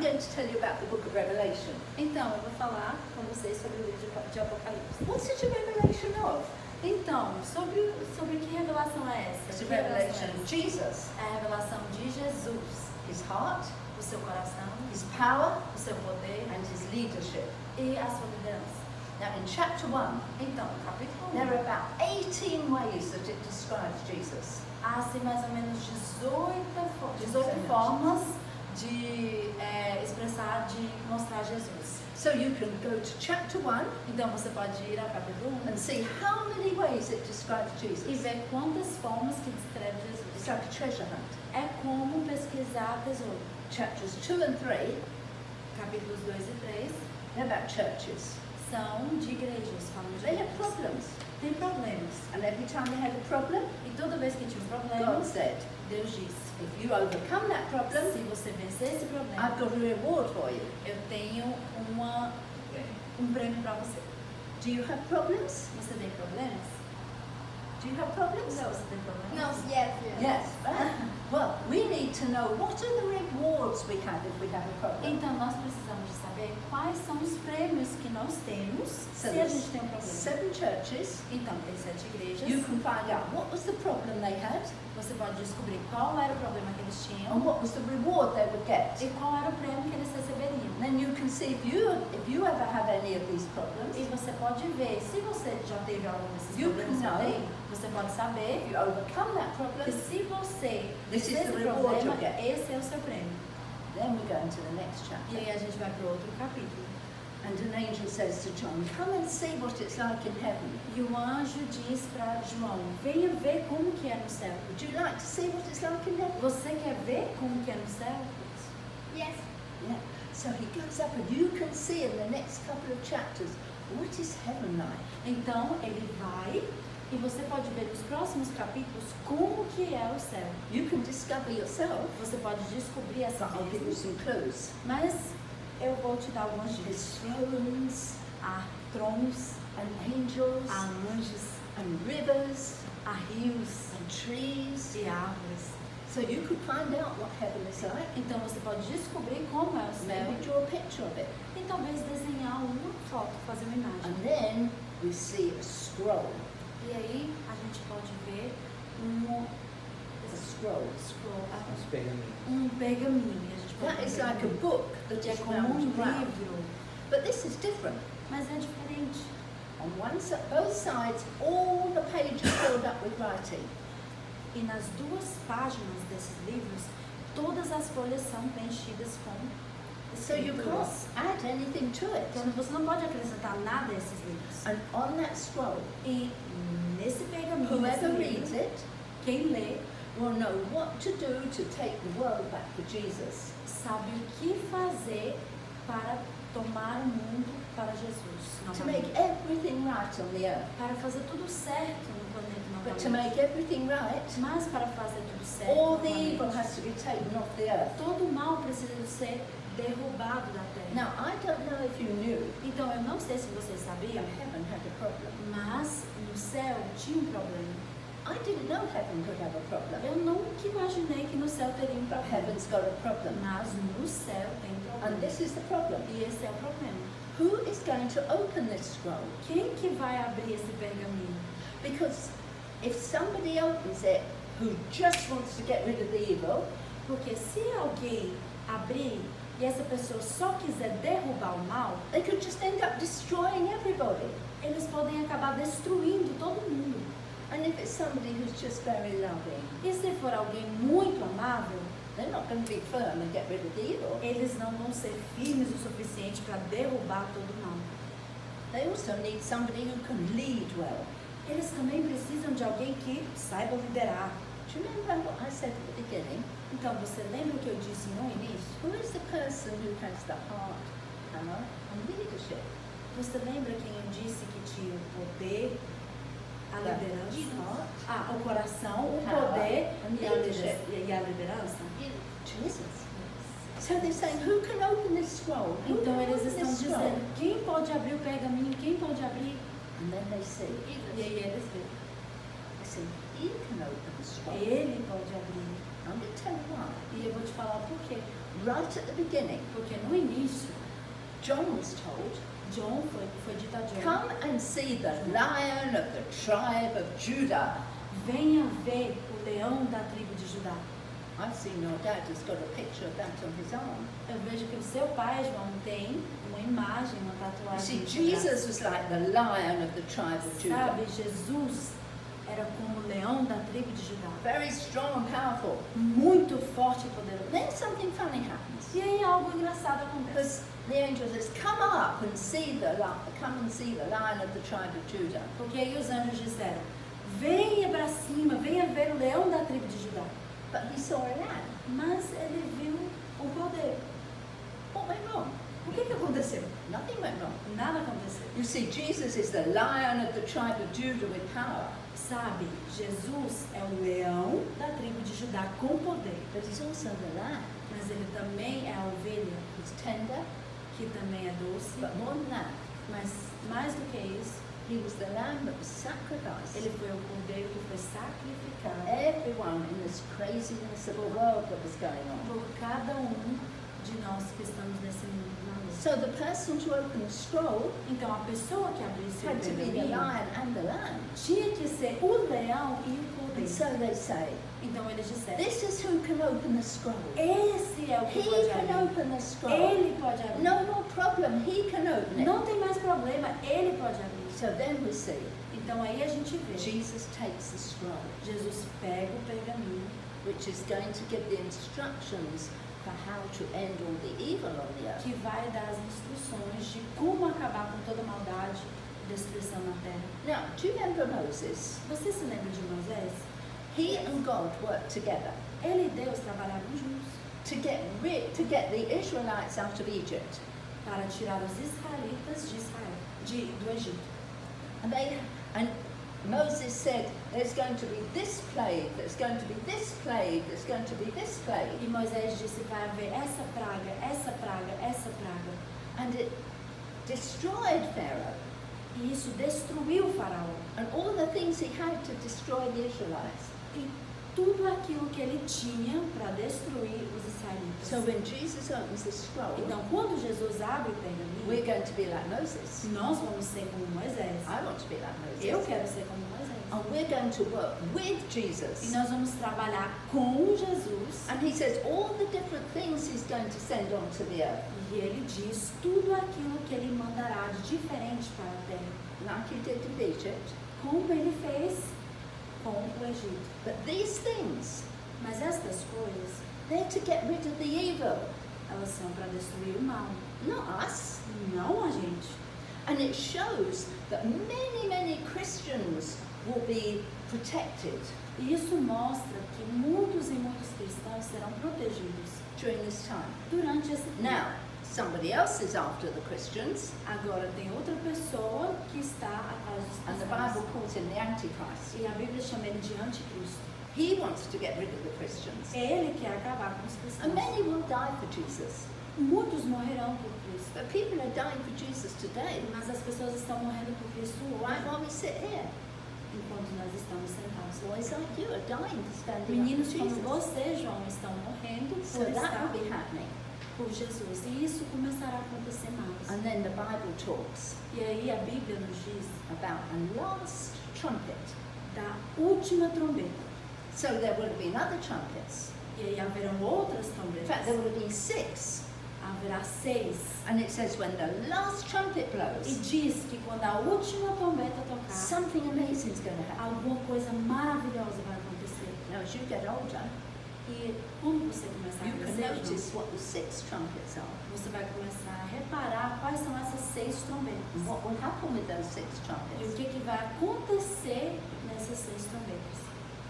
going to tell you about the book of Revelation. Então, eu vou falar com vocês sobre o livro de Apocalipse. What's it a revelation of? Então, sobre que revelação é essa? It's a Que revelação revelation é of essa? Jesus, É a revelação de Jesus, his heart, o seu coração, his power, o seu poder and his leadership. e a sua liderança. Now in chapter 1, Então, no capítulo there 1, are about 18 ways that it describes Jesus. há assim, mais ou menos 18 formas de expressar, de mostrar Jesus. So you can go to chapter 1 Então, você pode ir ao capítulo 1 and see how many ways it describes e Jesus. ver quantas formas que descreve It's Jesus. like a treasure hunt. É como pesquisar tesouro. Chapters 2 and 3, Capítulos 2 e 3 they're about churches. são de igrejas, falam de They have igrejas. problems. Tem problemas. And every time they had a problem, E toda vez que tinha um problema, God said, Deus disse: if you overcome that problem, se você vencer esse problema, I've got a reward for you. eu tenho um prêmio para você. Do you have problems? Você tem problemas? Do you have problems? Não, você tem problemas? No, yes, yes. Yes. Well, we need to know what are the rewards we have if we have a problem. Então nós precisamos de saber quais são os prêmios que nós temos se a gente tem um problema. 7 churches. Então tem 7 igrejas. You can find out what was the problem they had Você pode descobrir qual era o problema que eles tinham and what was the reward they would get. e qual era o prêmio que eles receberiam. Then you can see if you ever have any of these problems, E você pode ver, se você já teve algum desses You problemas can know. também, você pode saber if you overcome that que problem, se você This is vencer esse the reward problema, you'll get. esse é o seu prêmio. then we go into the next E chapter. aí a gente vai para o outro capítulo. And an angel says to John, come and see what it's like in heaven. E o anjo diz para João: venha ver como que é no céu. Would you like to see what it's like in heaven? Você quer ver como que é no céu? Yes. Yeah. So he goes up and you can see in the next couple of chapters, what is heaven like? Então ele vai e você pode ver nos próximos capítulos como que é o céu. You can discover yourself. Você pode descobrir essa But I'll give you mesmo. some clues. Mas eu vou te dar algumas dicas. There's thrones Há tronos, and angels há anjos, and rivers há rios and trees. e árvores. So you could find out what heaven is like. Então você pode descobrir como é o céu Maybe draw a picture of it. e talvez desenhar uma foto, fazer uma imagem. And then we see a scroll. E aí a gente pode ver um A scroll. scroll, Os pergaminhos. um pergaminho. E a gente pode That is ver like a book that que é is como round round. livro, But this is different. mas é diferente. On both sides, all the pages filled up with writing. E nas duas páginas desses livros, todas as folhas são preenchidas com So you escrituras. can't add anything to it. Então você não pode acrescentar nada a esses livros. And on that scroll, E nesse pergaminho, whoever desse reads livro, it quem lê will know what to do to take the world back for Jesus. sabe o que fazer para tomar o mundo para Jesus To novamente. make everything right on the earth. Para fazer tudo certo no planeta But to novamente. make everything right, Mas para fazer tudo certo all the evil novamente, has to be taken off the earth. todo o mal precisa de ser derrubado da terra. Now, I don't know if you knew, Então eu não sei se vocês sabiam, heaven had a problem. mas no céu tinha um problema. I didn't know heaven could have a problem. Eu nunca imaginei que no céu teria um But problema. heaven's got a problem. Mas no céu tem um And problema. this is the problem. E esse é o problema. Who is going to open this scroll? Quem que vai abrir esse pergaminho? Because if somebody opens it who just wants to get rid of the evil, Porque se alguém abrir e essa pessoa só quiser derrubar o mal, they could just end up destroying everybody. eles podem acabar destruindo todo mundo. And if it's somebody who's just very loving, E se for alguém muito amável, they're not going to be firm and get rid of the evil. eles não vão ser firmes o suficiente para derrubar todo o mal. They also need somebody who can lead well. Eles também precisam de alguém que saiba liderar. Do you remember what I said at the beginning? Então, você lembra o que eu disse no início? Who is the person who has the heart, Hannah, and leadership? Você lembra quem eu disse que tinha o poder, a The liderança? heart, O coração, o Power poder and e leadership. a liderança? Jesus. So they're saying, who can open this scroll? Who Então can eles open estão this scroll? dizendo, quem pode abrir o pergaminho, quem pode abrir? And then they see, E aí eles veem, they say, he can open the scroll. ele pode abrir. I'm going to tell you why. E eu vou te falar por quê. right at the beginning, Porque no início, John was told, John foi dito a John, come and see the Lion of the tribe of Judah. venha ver o leão da tribo de Judá. I see your dad has got a picture of that on his arm. Eu vejo que o seu pai, João, tem uma imagem, uma You tatuagem. see, Jesus was like the Lion of the tribe of Judah. Sabe, Jesus era como o leão da tribo de Judá. Very strong and powerful. Muito forte e poderoso. Then something funny happens. E aí algo engraçado acontece. Because the angel says, come and see the Lion of the tribe of Judah. Porque aí os anjos disseram, venha para cima, venha ver o leão da tribo de Judá. But he saw a lamb. Mas ele viu o cordeiro. What went wrong? O que aconteceu? Nothing went wrong. Nada aconteceu. You see, Jesus is the Lion of the tribe of Judah with power. Sabe, Jesus é o leão da tribo de Judá com poder. But he's also the lamb. Mas ele também é a ovelha, He's tender, que também é doce. but more than that, Mas mais do que isso, he was the lamb that was sacrificed. ele foi o cordeiro que foi sacrificado Everyone in this craziness of a world that was going on. por cada de nós que estamos nesse mundo. So the person to open the scroll Então a pessoa que abrisse o had to be the pergaminho lion and the lamb. tinha que ser o leão e o And so cordeiro. they say, Então eles disseram, this is who can open the scroll. esse é o que He pode can abrir. open the scroll. Ele pode abrir. No more problem, he can open it. Não tem mais problema, ele pode abrir. So then we see, Então aí a gente vê, Jesus takes the scroll, Jesus pega o pergaminho, which is going to give the instructions for how to end all the evil on the earth. que vai dar as instruções de como acabar com toda maldade e destruição na terra. Now, do you remember Moses? Você se lembra de Moisés? He and God worked together Ele e Deus trabalhavam juntos to get the Israelites out of Egypt. para tirar os israelitas de Israel, do Egito. And Moses said, there's going to be this plague, there's going to be this plague, there's going to be this plague. E Moisés disse, vai haver essa praga, essa praga, essa praga. And it destroyed Pharaoh E isso destruiu o faraó. and all the things he had to destroy the Israelites. E tudo aquilo que ele tinha para destruir os israelitas. So when Jesus opens the scroll, Então, quando Jesus abre o pergaminho, we're going to be like Moses. nós vamos ser como Moisés. I want to be like Eu Moses. quero ser como Moisés. And we're going to work with E Jesus. nós vamos trabalhar com Jesus. And he says all the different things he's going to send onto the earth, E ele diz tudo aquilo que ele mandará de diferente para a terra. like he did with Egypt. Como ele fez com o Egito. But these things, Mas estas coisas, they're to get rid of the evil, elas são para destruir o mal. not us. Não a gente. And it shows that many, many Christians will be protected E isso mostra que muitos e muitos cristãos serão protegidos during this time. durante esse tempo. Now, somebody else is after the Christians, Agora tem outra pessoa que está atrás dos and the cristãos. Bible calls him the Antichrist. E a Bíblia chama ele de anticristo. He wants to get rid of the Christians. Ele quer acabar com os And cristãos. many will die for Jesus. Muitos morrerão por Cristo. But people are dying for Jesus today. Mas as pessoas estão morrendo por Cristo Right hoje, while we sit here. enquanto nós estamos sentados. Boys like you are dying for standing up for Meninos como Jesus. você, João, estão morrendo So por that estar will be happening. por Jesus. E isso começará a acontecer mais. And then the Bible talks E aí a Bíblia nos diz about a last trumpet. da última trombeta. So there will be another trumpets. E aí haverão outras In fact, there trombetas. will be 6. Haverá 6. And it says when the last trumpet E blows, diz que quando a última trombeta tocar, something amazing is going to happen. alguma coisa maravilhosa vai acontecer. Now, as you get older, E quando você começar a you can crescer, notice João, what the 6 trumpets are. você vai começar a reparar quais são essas 6 trombetas. And what will happen with those 6 E o trumpets. que vai acontecer nessas 6 trombetas.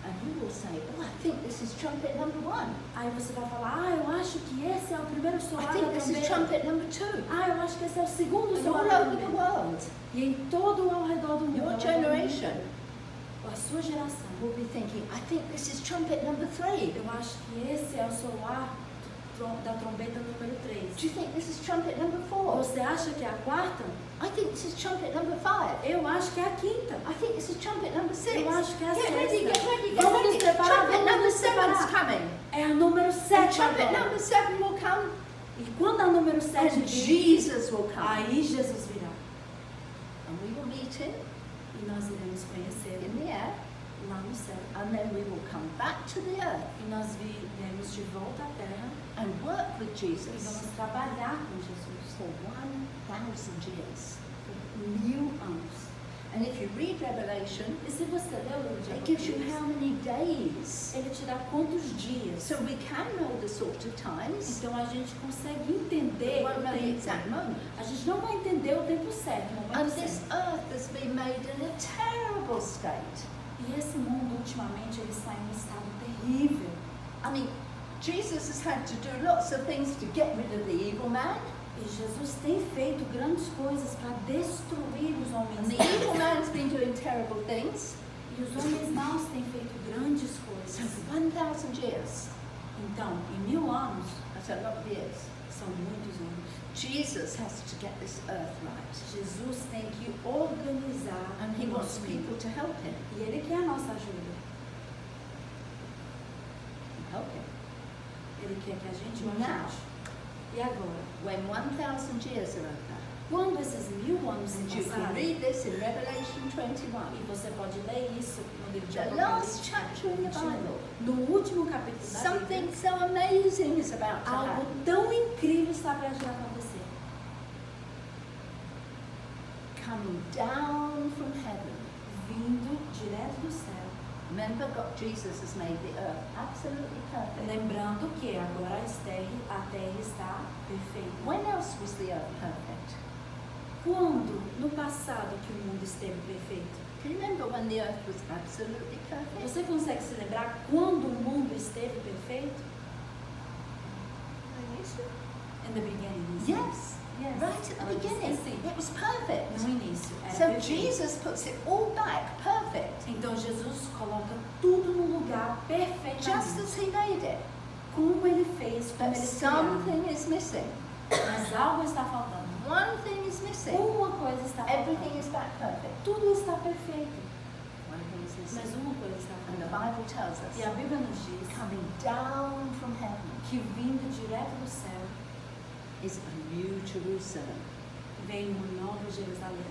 And you will say, oh, I think this is trumpet number 1. Aí você vai falar, eu acho que esse é o primeiro I soar da think this is trombeta. trumpet number 2. Eu acho que esse é o segundo And soar all da over the trombeta. world, E em todo ao redor do mundo, your ao redor do generation mundo, a sua geração, will be thinking, I think this is trumpet number 3. eu acho que esse é o soar da trombeta número 3. Do you think this is trumpet number 4? Você acha que é a quarta? I think this is trumpet number 5. Eu acho que é a quinta. I think this is trumpet number 6. Eu acho que é a Get sexta. ready, get ready, get Vamos ready. nos preparar, Trumpet vamos number nos 7 is preparar. coming. É a número And 7 trumpet agora. number 7 will come. E quando a número 7 And vir, Jesus will come. aí Jesus virá. And we will meet him E nós iremos conhecê-lo in the air. lá no céu. And then we will come back to the earth E nós viremos de volta à terra and work with e Jesus vamos trabalhar com Jesus for 1,000 years. por 1000 anos. And if you read Revelation, E se você ler o livro de it gives you Apocalipse, how many days. ele te dá quantos dias. So we can know the sort of times. Então a gente consegue We entender won't o know the tempo. exact moment. A gente não vai entender o tempo certo, o And momento this certo. earth has been made in a terrible state. E esse mundo, ultimamente, ele está em um estado terrível. I mean, Jesus has had to do lots of things to get rid of the evil man. E Jesus tem feito grandes coisas para destruir os And homens the evil maus. man's been doing terrible things. E os homens maus têm feito grandes So coisas. for 1,000 years, Então, em 1000 anos, that's a lot of years, são muitos anos, Jesus has to get this earth right. Jesus tem que organizar And he o wants nosso people mundo. to help him. E ele quer a nossa ajuda. Help him. Ele quer que a gente o Now. ajude. E agora? When 1,000 years are over, Quando esses 1000 anos se and you can passarem, read this in Revelation 21, e você pode ler isso no livro de the last Apocalipse, chapter in the Bible, no último capítulo da something Bíblia, so amazing is about to algo happen. tão incrível está para acontecer. Coming down from heaven. Vindo direto do céu. Remember, God, Jesus has made the earth absolutely perfect. Lembrando que agora a terra está perfeita. When else was the earth perfect? Quando, no passado, que o mundo esteve perfeito? Do you remember when the earth was absolutely perfect? Você consegue se lembrar quando o mundo esteve perfeito? In the beginning. Yes, Yes. right at the Ela disse beginning. que sim. It was perfect. No início. Era So perfeito. Jesus puts it all back perfect, Então Jesus coloca tudo no lugar just perfeitamente. as he made it. Como ele fez, como But ele criou. something is missing. Mas algo está faltando. One thing is missing. Uma coisa está Everything faltando. is back perfect. Tudo está perfeito. One thing is Mas missing. uma coisa está And the faltando. Bible tells E a us, Bíblia nos diz coming down from heaven que vindo direto do céu is a new Jerusalem. vem uma nova Jerusalém.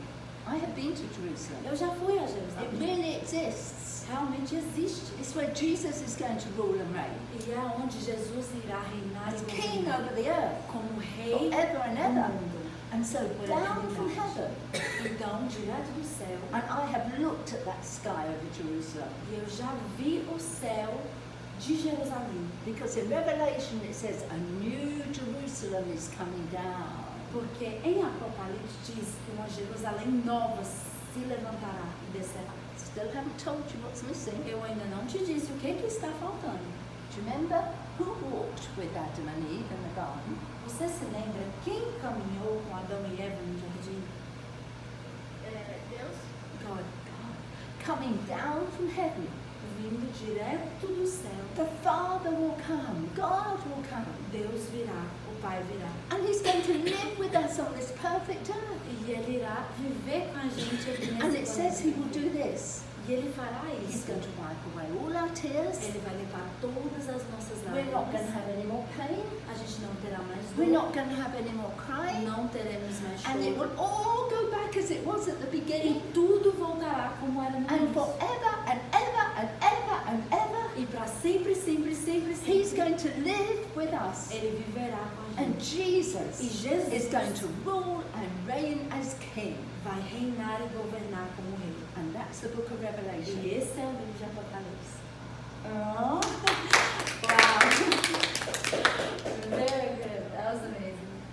I have been to Jerusalem. Eu já fui a It Jerusalém. really exists. Realmente existe. It's where Jesus is going to rule and reign. E é onde Jesus irá reinar As e king governar over the earth como rei forever and do ever. mundo. And so down from heaven, Então, direto do céu, and I have looked at that sky over Jerusalem. e eu já vi o céu de Jerusalém. Because in Revelation it says a new Jerusalem is coming down. Porque em Apocalipse diz que uma Jerusalém nova se levantará e descerá. Still haven't told you what's missing. Eu ainda não te disse o que está faltando. Do you remember who walked with Adam and Eve in the garden? Você se lembra quem caminhou com Adão e Eva no jardim? Deus. God. Coming down from heaven. Vindo direto do céu. The Father will come. God will come. Deus virá, o Pai virá. And He's going to live with us on this perfect earth. E Ele irá viver com a gente aqui nesse And it says He will planeta. do this. E Ele fará He's isso. going to wipe away all our tears. Ele vai limpar todas as nossas We're not going to lágrimas. have any more pain. A gente não terá mais We're dor. not going to have any more crying. Não teremos mais And it will choro. all go back as it was at the E beginning. tudo voltará como era no And início. forever and ever and ever and ever, E para sempre, sempre, sempre, He's sempre. going to live with us. Ele viverá com a And gente. Jesus E Jesus is going to rule and reign as King. vai reinar e governar como rei. And that's the book of Revelation. E esse é o livro de Apocalipse. Oh,